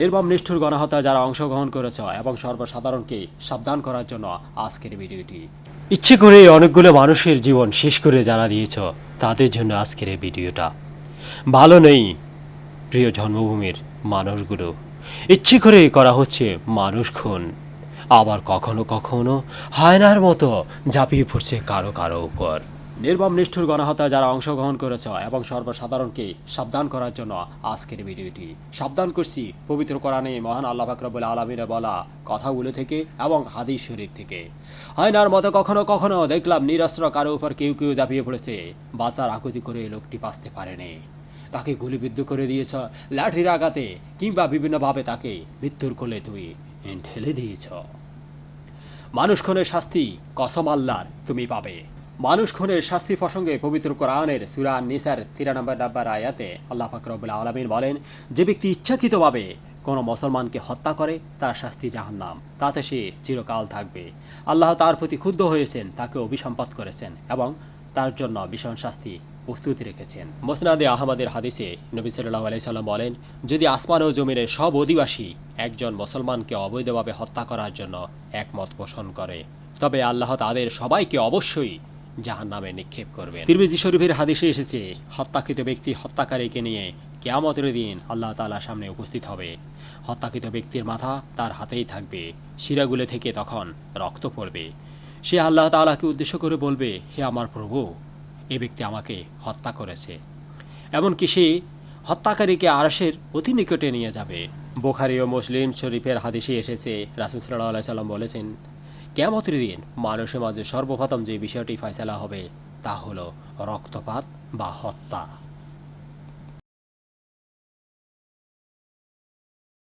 নির্মম নিষ্ঠুর গণহত্যায় যারা অংশগ্রহণ করেছে এবং সর্বসাধারণকে সাবধান করার জন্য আজকের ভিডিওটি। ইচ্ছে করে অনেকগুলো মানুষের জীবন শেষ করে যারা দিয়েছ তাদের জন্য আজকের এই ভিডিওটা। ভালো নেই প্রিয় জন্মভূমির মানুষগুলো, ইচ্ছে করে করা হচ্ছে মানুষ খুন, আবার কখনো কখনো হায়নার মতো ঝাঁপিয়ে পড়ছে কারো কারো উপর। নির্মম নিষ্ঠুর গণহত্যায় যারা অংশগ্রহণ করেছে এবং সর্বসাধারণকে সাবধান করার জন্য আজকের ভিডিওটি। সাবধান করছি পবিত্র কোরআনে মহান আল্লাহ পাক রব্বুল আলামিনের বলা কথাগুলো থেকে এবং হাদিস শরীফ থেকে। হায়নার মতো কখনো কখনো দেখলাম নিরস্ত্র কারো উপর কেউ কেউ ঝাঁপিয়ে পড়েছে, বাঁচার আকুতি করে লোকটি বাঁচতে পারেনি, তাকে গুলিবিদ্ধ করে দিয়েছ লাঠির আঘাতে, কিংবা বিভিন্নভাবে তাকে মৃত্যুর কোলে তুমি ঢেলে দিয়েছ। মানুষ খুনের শাস্তি কসম আল্লাহর তুমি পাবে। মানুষ খুনের শাস্তি প্রসঙ্গে পবিত্র কোরআনের সূরা নিসার 93 আয়াতে আল্লাহ পাক রব্বুল আলামিন বলেন, যে ব্যক্তি ইচ্ছাকৃতভাবে কোনো মুসলমানকে হত্যা করে তার শাস্তি জাহান্নাম, তাতে সে চিরকাল থাকবে। আল্লাহ তার প্রতি ক্ষুব্ধ হয়েছেন, তাকে অভিসম্পাত করেছেন এবং তার জন্য ভীষণ শাস্তি প্রস্তুতি রেখেছেন। মুসনাদে আহমদের হাদিসে নবী সাল্লাল্লাহু আলাইহি সাল্লাম বলেন, যদি আসমান ও জমিনের সব অধিবাসী একজন মুসলমানকে অবৈধভাবে হত্যা করার জন্য একমত পোষণ করে, তবে আল্লাহ তাদের সবাইকে অবশ্যই জাহান্নামে নিক্ষেপ করবেন। তিরমিজি শরীফের হাদিসে এসেছে, হত্যাকৃত ব্যক্তি হত্যাকারীকে নিয়ে কিয়ামতের দিন আল্লাহ তাআলার সামনে উপস্থিত হবে। হত্যাকৃত ব্যক্তির মাথা তার হাতেই থাকবে, শিরাগুলো থেকে তখন রক্ত পড়বে। সে আল্লাহ তাআলাকে উদ্দেশ্য করে বলবে, হে আমার প্রভু, এ ব্যক্তি আমাকে হত্যা করেছে। এমনকি সে হত্যাকারীকে আরশের অতি নিকটে নিয়ে যাবে। বুখারী ও মুসলিম শরীফের হাদিসে এসেছে, রাসূল সাল্লাল্লাহু আলাইহি সাল্লাম বলেছেন, কিয়ামতের দিন মানুষের মাঝে সর্বপ্রথম যে বিষয়টি ফয়সালা হবে তা হলো রক্তপাত বা হত্যা।